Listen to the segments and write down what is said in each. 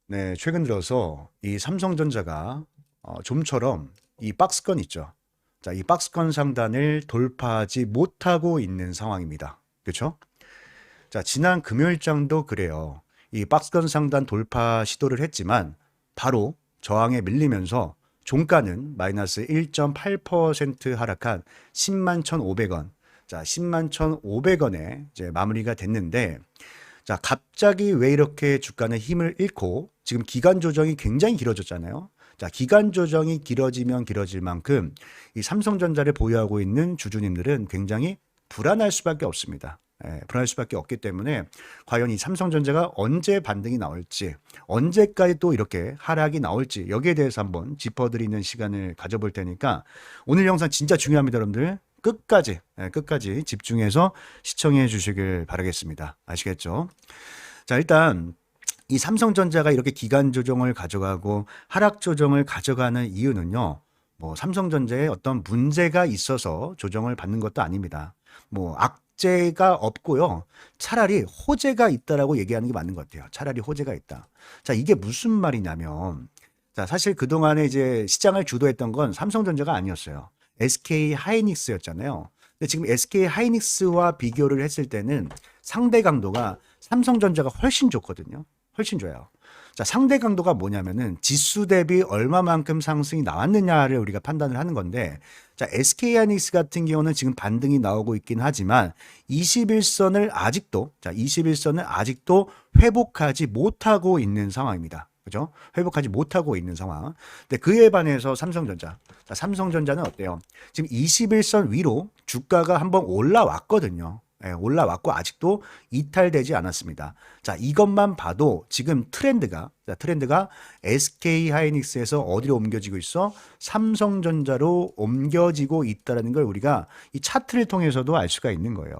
네, 최근 들어서 이 삼성전자가 좀처럼 이 박스권 있죠. 자, 이 박스권 상단을 돌파하지 못하고 있는 상황입니다. 그렇죠? 자, 지난 금요일장도 그래요. 이 박스권 상단 돌파 시도를 했지만 바로 저항에 밀리면서 종가는 마이너스 1.8% 하락한 10만 1,500원. 자, 10만 1,500원에 이제 마무리가 됐는데 자, 갑자기 왜 이렇게 주가는 힘을 잃고 지금 기간 조정이 굉장히 길어졌잖아요. 자, 기간 조정이 길어지면 길어질 만큼 이 삼성전자를 보유하고 있는 주주님들은 굉장히 불안할 수밖에 없습니다. 불안할 수밖에 없기 때문에 과연 이 삼성전자가 언제 반등이 나올지, 언제까지 또 이렇게 하락이 나올지 여기에 대해서 한번 짚어드리는 시간을 가져볼 테니까 오늘 영상 진짜 중요합니다, 여러분들. 끝까지 집중해서 시청해 주시길 바라겠습니다. 아시겠죠? 자, 일단 이 삼성전자가 이렇게 기간 조정을 가져가고 하락 조정을 가져가는 이유는요. 뭐 삼성전자에 어떤 문제가 있어서 조정을 받는 것도 아닙니다. 뭐 악재가 없고요. 차라리 호재가 있다라고 얘기하는 게 맞는 것 같아요. 차라리 호재가 있다. 자, 이게 무슨 말이냐면 자, 사실 그동안에 이제 시장을 주도했던 건 삼성전자가 아니었어요. SK 하이닉스였잖아요. 근데 지금 SK 하이닉스와 비교를 했을 때는 상대 강도가 삼성전자가 훨씬 좋거든요. 훨씬 좋아요. 자, 상대 강도가 뭐냐면은 지수 대비 얼마만큼 상승이 나왔느냐를 우리가 판단을 하는 건데, 자, SK 하이닉스 같은 경우는 지금 반등이 나오고 있긴 하지만 21선을 아직도 회복하지 못하고 있는 상황입니다. 그죠? 회복하지 못하고 있는 상황. 근데 그에 반해서 삼성전자. 자, 삼성전자는 어때요? 지금 21선 위로 주가가 한번 올라왔거든요. 올라왔고 아직도 이탈되지 않았습니다. 자, 이것만 봐도 지금 트렌드가 SK 하이닉스에서 어디로 옮겨지고 있어? 삼성전자로 옮겨지고 있다는 걸 우리가 이 차트를 통해서도 알 수가 있는 거예요.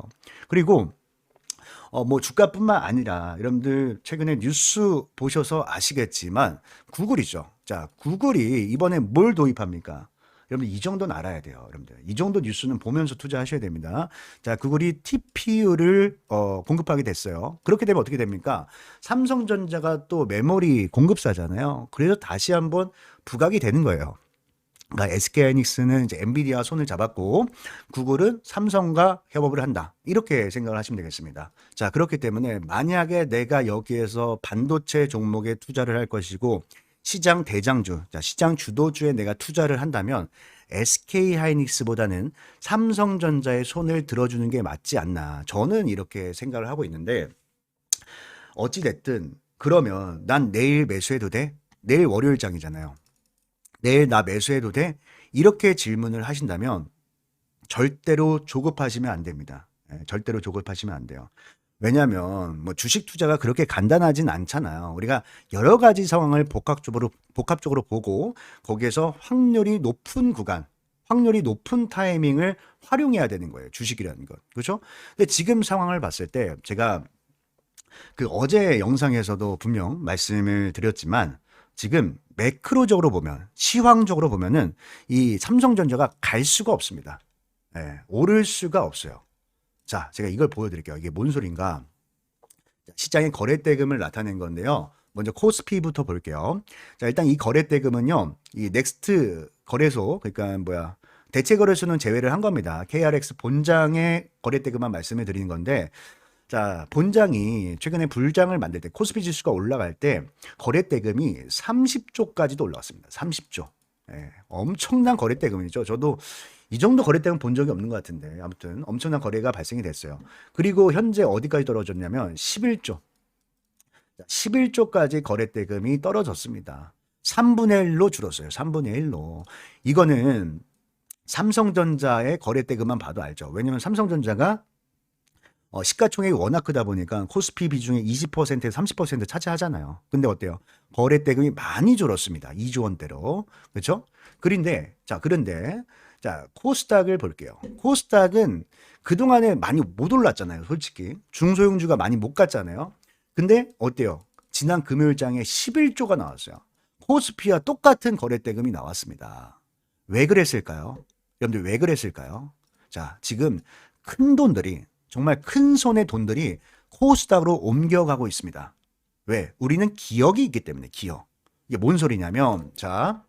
그리고 뭐 주가뿐만 아니라 여러분들 최근에 뉴스 보셔서 아시겠지만 구글이죠. 자, 구글이 이번에 뭘 도입합니까? 여러분 이 정도는 알아야 돼요. 여러분들 이 정도 뉴스는 보면서 투자하셔야 됩니다. 자, 구글이 TPU를 공급하게 됐어요. 그렇게 되면 어떻게 됩니까? 삼성전자가 또 메모리 공급사잖아요. 그래서 다시 한번 부각이 되는 거예요. 그러니까 SK하이닉스는 이제 엔비디아와 손을 잡았고 구글은 삼성과 협업을 한다. 이렇게 생각을 하시면 되겠습니다. 자, 그렇기 때문에 만약에 내가 여기에서 반도체 종목에 투자를 할 것이고 시장 대장주, 자, 시장 주도주에 내가 투자를 한다면 SK하이닉스보다는 삼성전자의 손을 들어주는 게 맞지 않나. 저는 이렇게 생각을 하고 있는데 어찌 됐든 그러면 난 내일 매수해도 돼? 내일 월요일장이잖아요. 내일 나 매수해도 돼? 이렇게 질문을 하신다면 절대로 조급하시면 안 됩니다. 절대로 조급하시면 안 돼요. 왜냐하면 뭐 주식 투자가 그렇게 간단하진 않잖아요. 우리가 여러 가지 상황을 복합적으로 보고 거기에서 확률이 높은 구간, 확률이 높은 타이밍을 활용해야 되는 거예요. 주식이라는 것. 그렇죠? 근데 지금 상황을 봤을 때 제가 그 어제 영상에서도 분명 말씀을 드렸지만 지금 매크로적으로 보면 시황적으로 보면은 이 삼성전자가 갈 수가 없습니다. 오를 수가 없어요. 자, 제가 이걸 보여드릴게요. 이게 뭔 소린가? 시장의 거래대금을 나타낸 건데요. 먼저 코스피부터 볼게요. 자, 일단 이 거래대금은요, 이 넥스트 거래소, 그러니까 뭐야, 대체 거래소는 제외를 한 겁니다. KRX 본장의 거래대금만 말씀을 드리는 건데, 자, 본장이 최근에 불장을 만들 때 코스피 지수가 올라갈 때 거래대금이 30조까지도 올라왔습니다. 30조. 엄청난 거래대금이죠. 저도 이 정도 거래대금 본 적이 없는 것 같은데 아무튼 엄청난 거래가 발생이 됐어요. 그리고 현재 어디까지 떨어졌냐면 11조. 11조까지 거래대금이 떨어졌습니다. 3분의 1로 줄었어요. 3분의 1로. 이거는 삼성전자의 거래대금만 봐도 알죠. 왜냐면 삼성전자가 시가총액이 워낙 크다 보니까 코스피 비중이 20%에서 30% 차지하잖아요. 근데 어때요? 거래 대금이 많이 줄었습니다. 2조 원대로. 그렇죠? 그런데 자, 코스닥을 볼게요. 코스닥은 그동안에 많이 못 올랐잖아요. 솔직히. 중소형주가 많이 못 갔잖아요. 근데 어때요? 지난 금요일장에 11조가 나왔어요. 코스피와 똑같은 거래 대금이 나왔습니다. 왜 그랬을까요? 여러분들 왜 그랬을까요? 자, 지금 큰 돈들이 정말 큰 손의 돈들이 코스닥으로 옮겨가고 있습니다. 왜? 우리는 기억이 있기 때문에 기억. 이게 뭔 소리냐면 자,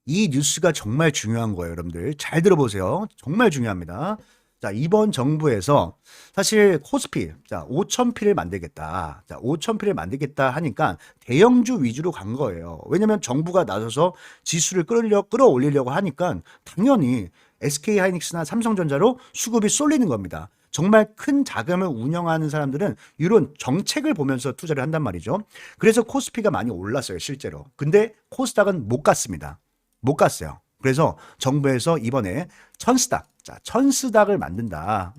이 뉴스가 정말 중요한 거예요, 여러분들. 잘 들어보세요. 정말 중요합니다. 자, 이번 정부에서 사실 코스피, 자, 5,000피를 만들겠다. 자, 5,000피를 만들겠다 하니까 대형주 위주로 간 거예요. 왜냐면 정부가 나서서 지수를 끌어올리려고 하니까 당연히 SK 하이닉스나 삼성전자로 수급이 쏠리는 겁니다. 정말 큰 자금을 운영하는 사람들은 이런 정책을 보면서 투자를 한단 말이죠. 그래서 코스피가 많이 올랐어요, 실제로. 근데 코스닥은 못 갔습니다. 못 갔어요. 그래서 정부에서 이번에 천스닥, 자, 천스닥을 만든다.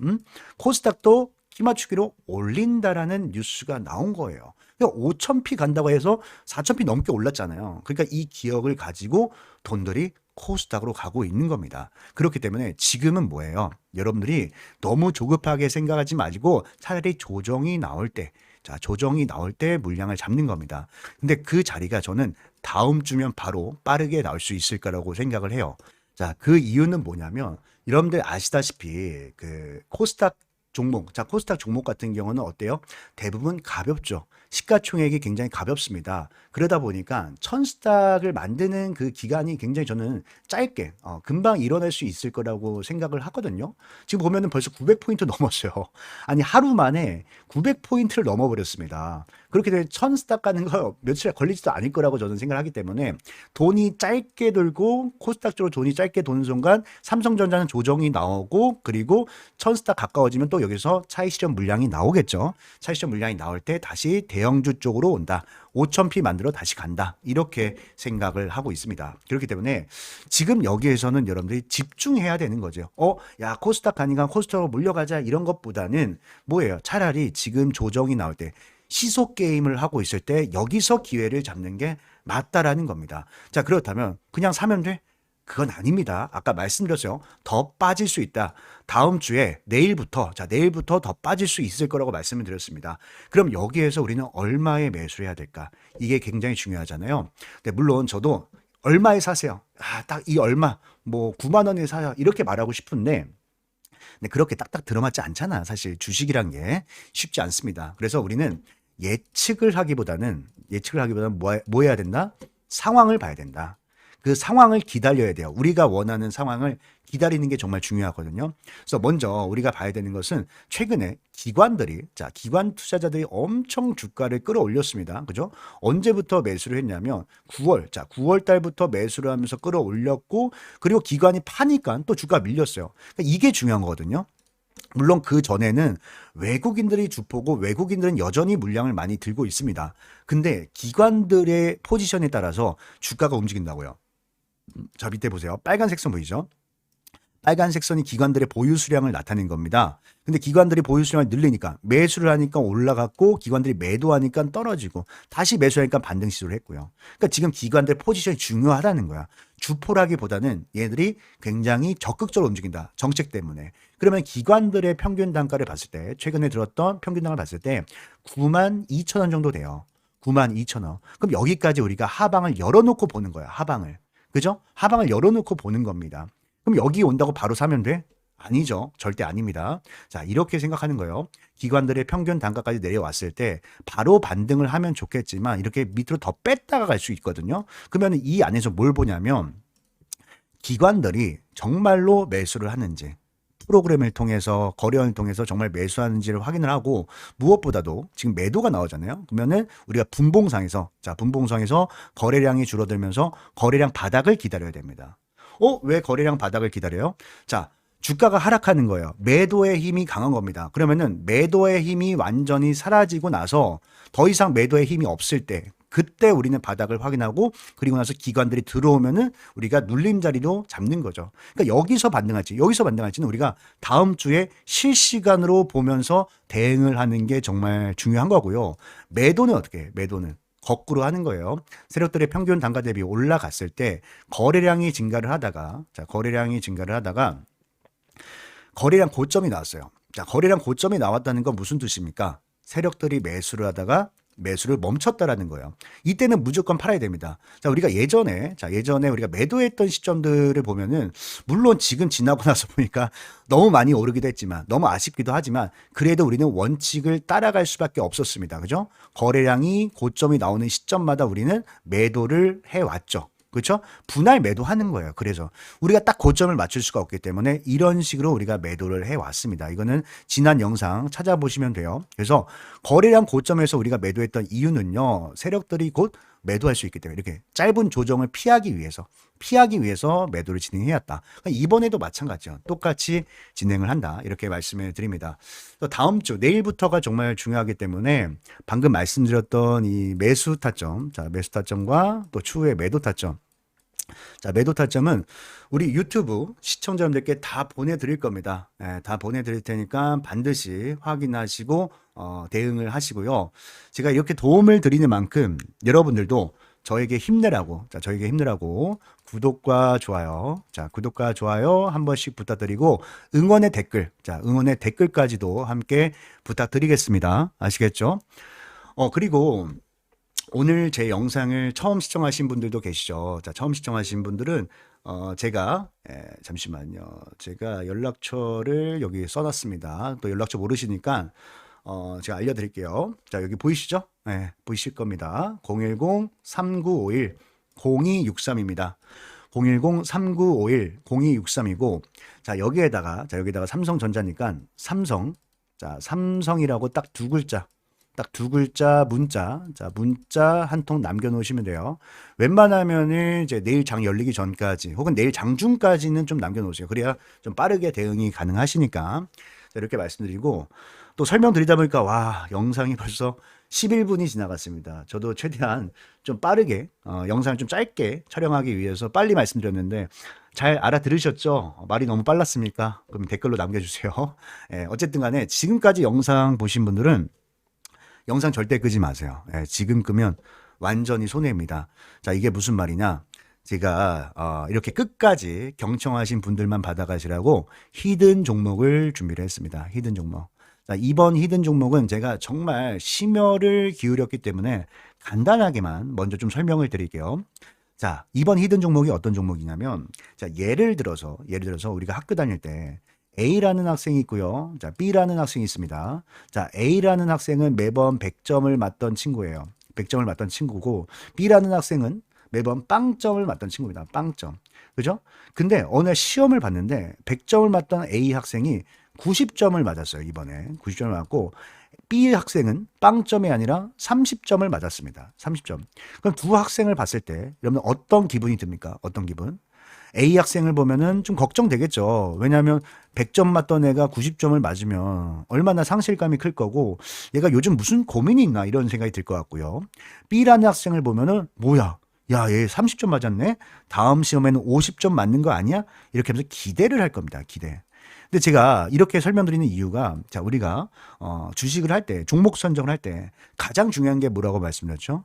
코스닥도 키 맞추기로 올린다라는 뉴스가 나온 거예요. 그러니까 5,000피 간다고 해서 4,000피 넘게 올랐잖아요. 그러니까 이 기억을 가지고 돈들이 코스닥으로 가고 있는 겁니다. 그렇기 때문에 지금은 뭐예요? 여러분들이 너무 조급하게 생각하지 마시고 차라리 조정이 나올 때, 자, 조정이 나올 때 물량을 잡는 겁니다. 근데 그 자리가 저는 다음 주면 바로 빠르게 나올 수 있을 거라고 생각을 해요. 자, 그 이유는 뭐냐면 여러분들 아시다시피 그 코스닥 종목, 자, 코스닥 종목 같은 경우는 어때요? 대부분 가볍죠. 시가총액이 굉장히 가볍습니다. 그러다 보니까 천스닥을 만드는 그 기간이 굉장히 저는 짧게, 금방 일어날 수 있을 거라고 생각을 하거든요. 지금 보면은 벌써 900포인트 넘었어요. 아니, 하루 만에 900포인트를 넘어버렸습니다. 그렇게 되면 천스닥 가는 거 며칠 걸리지도 않을 거라고 저는 생각을 하기 때문에 돈이 짧게 돌고 코스닥 쪽으로 돈이 짧게 도는 순간 삼성전자는 조정이 나오고 그리고 천스닥 가까워지면 또 여기서 차익 실현 물량이 나오겠죠. 차익 실현 물량이 나올 때 다시 대형주 쪽으로 온다. 5,000피 만들어 다시 간다. 이렇게 생각을 하고 있습니다. 그렇기 때문에 지금 여기에서는 여러분들이 집중해야 되는 거죠. 야, 코스닥 가니까 코스닥으로 몰려가자 이런 것보다는 뭐예요? 차라리 지금 조정이 나올 때 시속 게임을 하고 있을 때 여기서 기회를 잡는 게 맞다라는 겁니다. 자, 그렇다면 그냥 사면 돼? 그건 아닙니다. 아까 말씀드렸어요. 더 빠질 수 있다. 다음 주에 내일부터, 자, 내일부터 더 빠질 수 있을 거라고 말씀을 드렸습니다. 그럼 여기에서 우리는 얼마에 매수를 해야 될까? 이게 굉장히 중요하잖아요. 근데 물론 저도 얼마에 사세요? 아, 딱 이 얼마, 뭐 9만 원에 사요. 이렇게 말하고 싶은데 근데 그렇게 딱딱 들어맞지 않잖아. 사실 주식이란 게 쉽지 않습니다. 그래서 우리는 예측을 하기보다는 뭐 해야 된다? 상황을 봐야 된다. 그 상황을 기다려야 돼요. 우리가 원하는 상황을 기다리는 게 정말 중요하거든요. 그래서 먼저 우리가 봐야 되는 것은 최근에 기관 투자자들이 엄청 주가를 끌어올렸습니다. 그죠? 언제부터 매수를 했냐면 9월 달부터 매수를 하면서 끌어올렸고 그리고 기관이 파니까 또 주가 밀렸어요. 그러니까 이게 중요한 거거든요. 물론 그 전에는 외국인들이 주포고 외국인들은 여전히 물량을 많이 들고 있습니다. 근데 기관들의 포지션에 따라서 주가가 움직인다고요. 자, 밑에 보세요. 빨간색 선 보이죠? 빨간색 선이 기관들의 보유 수량을 나타낸 겁니다. 근데 기관들이 보유 수량을 늘리니까 매수를 하니까 올라갔고 기관들이 매도하니까 떨어지고 다시 매수하니까 반등 시도를 했고요. 그러니까 지금 기관들의 포지션이 중요하다는 거야. 주포라기보다는 얘들이 굉장히 적극적으로 움직인다. 정책 때문에. 그러면 기관들의 평균 단가를 봤을 때 최근에 들었던 평균 단가를 봤을 때 92,000원 정도 돼요. 92,000원. 그럼 여기까지 우리가 하방을 열어놓고 보는 거야. 하방을. 그죠? 하방을 열어놓고 보는 겁니다. 그럼 여기 온다고 바로 사면 돼? 아니죠. 절대 아닙니다. 자, 이렇게 생각하는 거예요. 기관들의 평균 단가까지 내려왔을 때 바로 반등을 하면 좋겠지만 이렇게 밑으로 더 뺐다가 갈 수 있거든요. 그러면 이 안에서 뭘 보냐면 기관들이 정말로 매수를 하는지 프로그램을 통해서 거래원을 통해서 정말 매수하는지를 확인을 하고 무엇보다도 지금 매도가 나오잖아요. 그러면은 우리가 분봉상에서 거래량이 줄어들면서 거래량 바닥을 기다려야 됩니다. 왜 거래량 바닥을 기다려요? 자, 주가가 하락하는 거예요. 매도의 힘이 강한 겁니다. 그러면은 매도의 힘이 완전히 사라지고 나서 더 이상 매도의 힘이 없을 때 그때 우리는 바닥을 확인하고 그리고 나서 기관들이 들어오면은 우리가 눌림자리로 잡는 거죠. 그러니까 여기서 반등할지는 우리가 다음 주에 실시간으로 보면서 대응을 하는 게 정말 중요한 거고요. 매도는 어떻게 해요? 매도는 거꾸로 하는 거예요. 세력들의 평균 단가 대비 올라갔을 때 거래량이 증가를 하다가 거래량 고점이 나왔어요. 자, 거래량 고점이 나왔다는 건 무슨 뜻입니까? 세력들이 매수를 하다가 매수를 멈췄다라는 거예요. 이때는 무조건 팔아야 됩니다. 자, 우리가 예전에 우리가 매도했던 시점들을 보면은 물론 지금 지나고 나서 보니까 너무 많이 오르기도 했지만 너무 아쉽기도 하지만 그래도 우리는 원칙을 따라갈 수밖에 없었습니다. 그죠? 거래량이 고점이 나오는 시점마다 우리는 매도를 해왔죠. 그렇죠? 분할 매도하는 거예요. 그래서 우리가 딱 고점을 맞출 수가 없기 때문에 이런 식으로 우리가 매도를 해왔습니다. 이거는 지난 영상 찾아보시면 돼요. 그래서 거래량 고점에서 우리가 매도했던 이유는요. 세력들이 곧 매도할 수 있기 때문에 이렇게 짧은 조정을 피하기 위해서 매도를 진행해왔다. 이번에도 마찬가지죠. 똑같이 진행을 한다. 이렇게 말씀을 드립니다. 또 다음 주 내일부터가 정말 중요하기 때문에 방금 말씀드렸던 이 매수 타점, 자, 매수 타점과 또 추후의 매도 타점. 자, 매도 타점은 우리 유튜브 시청자분들께 다 보내드릴 겁니다. 다 보내드릴 테니까 반드시 확인하시고 대응을 하시고요. 제가 이렇게 도움을 드리는 만큼 여러분들도 저에게 힘내라고, 구독과 좋아요, 구독과 좋아요 한 번씩 부탁드리고 응원의 댓글까지도 함께 부탁드리겠습니다. 아시겠죠? 그리고 오늘 제 영상을 처음 시청하신 분들도 계시죠. 자, 처음 시청하신 분들은 제가 잠시만요. 제가 연락처를 여기 써놨습니다. 또 연락처 모르시니까 제가 알려드릴게요. 자, 여기 보이시죠? 네, 보이실 겁니다. 010-3951-0263입니다. 010-3951-0263이고, 자, 여기에다가 삼성전자니까 삼성이라고 딱 두 글자 문자 한 통 남겨놓으시면 돼요. 웬만하면은 이제 내일 장 열리기 전까지 혹은 내일 장중까지는 좀 남겨놓으세요. 그래야 좀 빠르게 대응이 가능하시니까. 자, 이렇게 말씀드리고 또 설명드리다 보니까 와, 영상이 벌써 11분이 지나갔습니다. 저도 최대한 좀 빠르게 영상을 좀 짧게 촬영하기 위해서 빨리 말씀드렸는데 잘 알아들으셨죠? 말이 너무 빨랐습니까? 그럼 댓글로 남겨주세요. 어쨌든 간에 지금까지 영상 보신 분들은 영상 절대 끄지 마세요. 지금 끄면 완전히 손해입니다. 자, 이게 무슨 말이냐? 제가 이렇게 끝까지 경청하신 분들만 받아가시라고 히든 종목을 준비를 했습니다. 히든 종목. 자, 이번 히든 종목은 제가 정말 심혈을 기울였기 때문에 간단하게만 먼저 좀 설명을 드릴게요. 자, 이번 히든 종목이 어떤 종목이냐면, 자, 예를 들어서 우리가 학교 다닐 때 A라는 학생이 있고요. 자, B라는 학생이 있습니다. 자, A라는 학생은 매번 100점을 맞던 친구예요. 100점을 맞던 친구고, B라는 학생은 매번 빵점을 맞던 친구입니다. 빵점. 그죠? 근데 어느 날 시험을 봤는데 100점을 맞던 A 학생이 90점을 맞았어요. 이번에 90점을 맞고 B 학생은 빵점이 아니라 30점을 맞았습니다. 30점. 그럼 두 학생을 봤을 때 여러분 어떤 기분이 듭니까? 어떤 기분? A 학생을 보면은 좀 걱정되겠죠. 왜냐하면 100점 맞던 애가 90점을 맞으면 얼마나 상실감이 클 거고 얘가 요즘 무슨 고민이 있나 이런 생각이 들 것 같고요. B라는 학생을 보면은 뭐야? 야, 얘 30점 맞았네? 다음 시험에는 50점 맞는 거 아니야? 이렇게 하면서 기대를 할 겁니다. 기대. 근데 제가 이렇게 설명드리는 이유가 자, 우리가 주식을 할 때, 종목 선정을 할 때 가장 중요한 게 뭐라고 말씀드렸죠?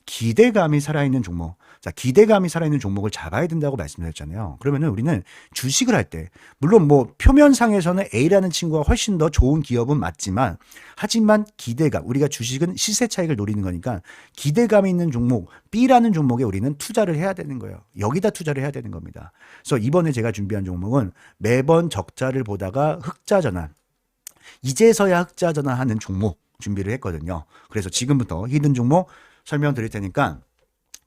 기대감이 살아있는 종목. 자, 기대감이 살아있는 종목을 잡아야 된다고 말씀드렸잖아요. 그러면은 우리는 주식을 할 때, 물론 뭐 표면상에서는 A라는 친구가 훨씬 더 좋은 기업은 맞지만, 하지만 기대감, 우리가 주식은 시세 차익을 노리는 거니까 기대감이 있는 종목, B라는 종목에 우리는 투자를 해야 되는 거예요. 여기다 투자를 해야 되는 겁니다. 그래서 이번에 제가 준비한 종목은 매번 적자를 보다가 흑자 전환, 이제서야 흑자 전환하는 종목 준비를 했거든요. 그래서 지금부터 히든 종목 설명드릴 테니까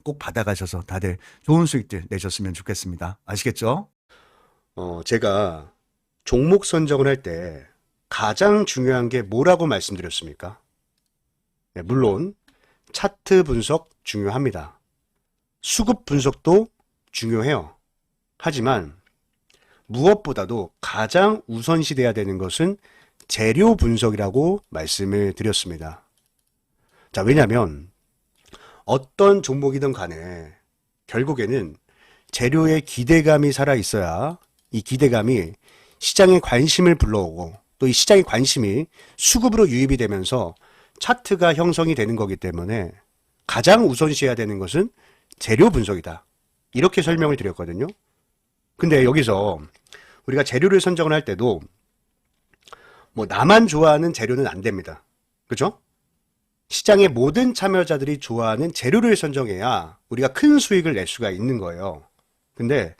꼭 받아가셔서 다들 좋은 수익들 내셨으면 좋겠습니다. 아시겠죠? 제가 종목 선정을 할 때 가장 중요한 게 뭐라고 말씀드렸습니까? 네, 물론 차트 분석 중요합니다. 수급 분석도 중요해요. 하지만 무엇보다도 가장 우선시돼야 되는 것은 재료 분석이라고 말씀을 드렸습니다. 자, 왜냐하면 어떤 종목이든 간에 결국에는 재료에 기대감이 살아 있어야 이 기대감이 시장의 관심을 불러오고 또 이 시장의 관심이 수급으로 유입이 되면서 차트가 형성이 되는 거기 때문에 가장 우선시해야 되는 것은 재료 분석이다. 이렇게 설명을 드렸거든요. 근데 여기서 우리가 재료를 선정을 할 때도 뭐 나만 좋아하는 재료는 안 됩니다. 그죠? 시장의 모든 참여자들이 좋아하는 재료를 선정해야 우리가 큰 수익을 낼 수가 있는 거예요. 근데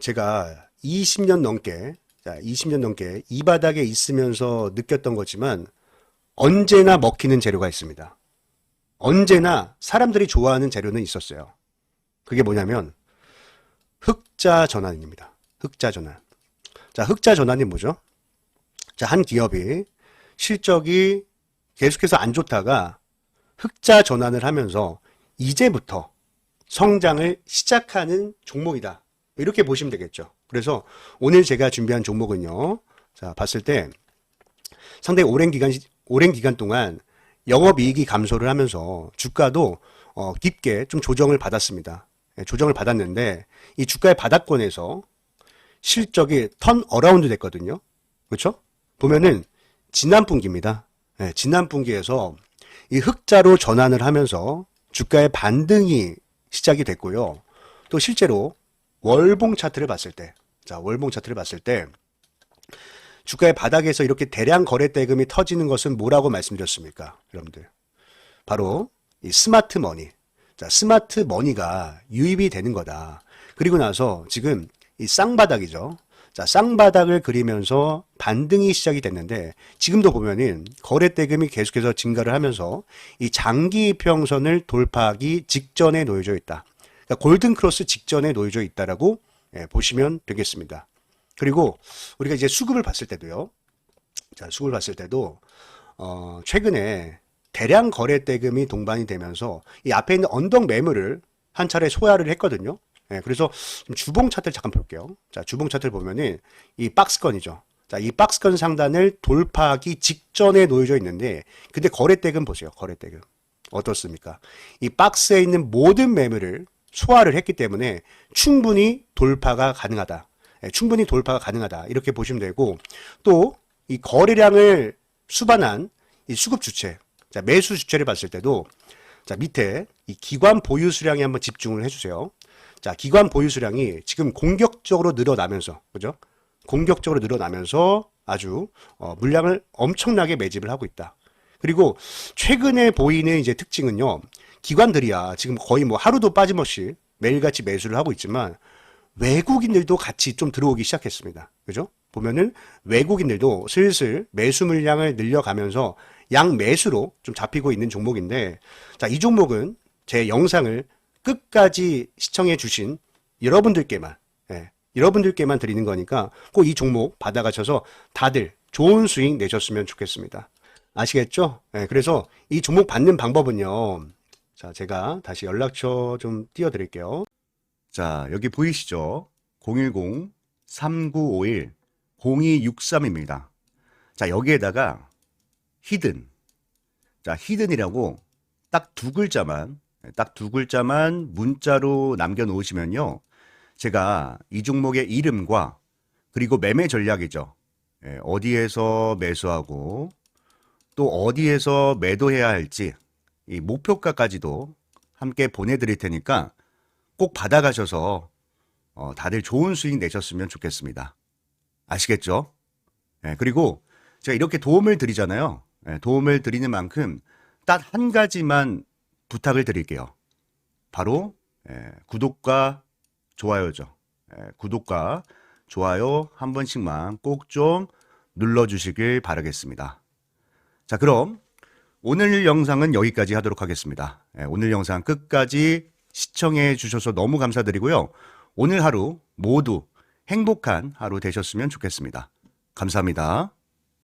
제가 20년 넘게, 20년 넘게 이 바닥에 있으면서 느꼈던 거지만 언제나 먹히는 재료가 있습니다. 언제나 사람들이 좋아하는 재료는 있었어요. 그게 뭐냐면 흑자 전환입니다. 흑자 전환. 자, 흑자 전환이 뭐죠? 자, 한 기업이 실적이 계속해서 안 좋다가 흑자 전환을 하면서 이제부터 성장을 시작하는 종목이다. 이렇게 보시면 되겠죠. 그래서 오늘 제가 준비한 종목은요. 자, 봤을 때 상당히 오랜 기간 동안 영업이익이 감소를 하면서 주가도 깊게 좀 조정을 받았습니다. 조정을 받았는데 이 주가의 바닥권에서 실적이 턴 어라운드 됐거든요. 그렇죠? 보면은 지난 분기입니다. 지난 분기에서 이 흑자로 전환을 하면서 주가의 반등이 시작이 됐고요. 또 실제로 월봉 차트를 봤을 때, 자, 월봉 차트를 봤을 때 주가의 바닥에서 이렇게 대량 거래 대금이 터지는 것은 뭐라고 말씀드렸습니까? 여러분들. 바로 이 스마트 머니. 자, 스마트 머니가 유입이 되는 거다. 그리고 나서 지금 이 쌍바닥이죠. 자, 쌍바닥을 그리면서 반등이 시작이 됐는데 지금도 보면은 거래 대금이 계속해서 증가를 하면서 이 장기 이평선을 돌파하기 직전에 놓여져 있다. 그러니까 골든 크로스 직전에 놓여져 있다라고 보시면 되겠습니다. 그리고 우리가 이제 수급을 봤을 때도요. 자, 수급을 봤을 때도 최근에 대량 거래 대금이 동반이 되면서 이 앞에 있는 언덕 매물을 한 차례 소화를 했거든요. 그래서 주봉 차트를 잠깐 볼게요. 자, 주봉 차트를 보면은 이 박스권이죠. 자, 이 박스권 상단을 돌파하기 직전에 놓여져 있는데, 근데 거래 대금 보세요. 거래 대금. 어떻습니까? 이 박스에 있는 모든 매물을 소화를 했기 때문에 충분히 돌파가 가능하다. 충분히 돌파가 가능하다. 이렇게 보시면 되고, 또 이 거래량을 수반한 이 수급 주체, 자, 매수 주체를 봤을 때도, 자, 밑에 이 기관 보유 수량에 한번 집중을 해주세요. 자, 기관 보유 수량이 지금 공격적으로 늘어나면서, 그죠? 공격적으로 늘어나면서 아주 물량을 엄청나게 매집을 하고 있다. 그리고 최근에 보이는 이제 특징은요, 기관들이야 지금 거의 뭐 하루도 빠짐없이 매일같이 매수를 하고 있지만 외국인들도 같이 좀 들어오기 시작했습니다. 그죠? 보면은 외국인들도 슬슬 매수 물량을 늘려가면서 양매수로 좀 잡히고 있는 종목인데, 자, 이 종목은 제 영상을 끝까지 시청해 주신 여러분들께만, 여러분들께만 드리는 거니까 꼭 이 종목 받아가셔서 다들 좋은 수익 내셨으면 좋겠습니다. 아시겠죠? 그래서 이 종목 받는 방법은요. 자, 제가 다시 연락처 좀 띄워드릴게요. 자, 여기 보이시죠? 010-3951-0263입니다. 자, 여기에다가 히든. 자, 히든이라고 딱 두 글자만 문자로 남겨놓으시면요. 제가 이 종목의 이름과 그리고 매매 전략이죠. 어디에서 매수하고 또 어디에서 매도해야 할지 이 목표가까지도 함께 보내드릴 테니까 꼭 받아가셔서 다들 좋은 수익 내셨으면 좋겠습니다. 아시겠죠? 그리고 제가 이렇게 도움을 드리잖아요. 도움을 드리는 만큼 딱 한 가지만 부탁을 드릴게요. 바로 구독과 좋아요죠. 구독과 좋아요 한 번씩만 꼭 좀 눌러주시길 바라겠습니다. 자, 그럼 오늘 영상은 여기까지 하도록 하겠습니다. 오늘 영상 끝까지 시청해 주셔서 너무 감사드리고요. 오늘 하루 모두 행복한 하루 되셨으면 좋겠습니다. 감사합니다.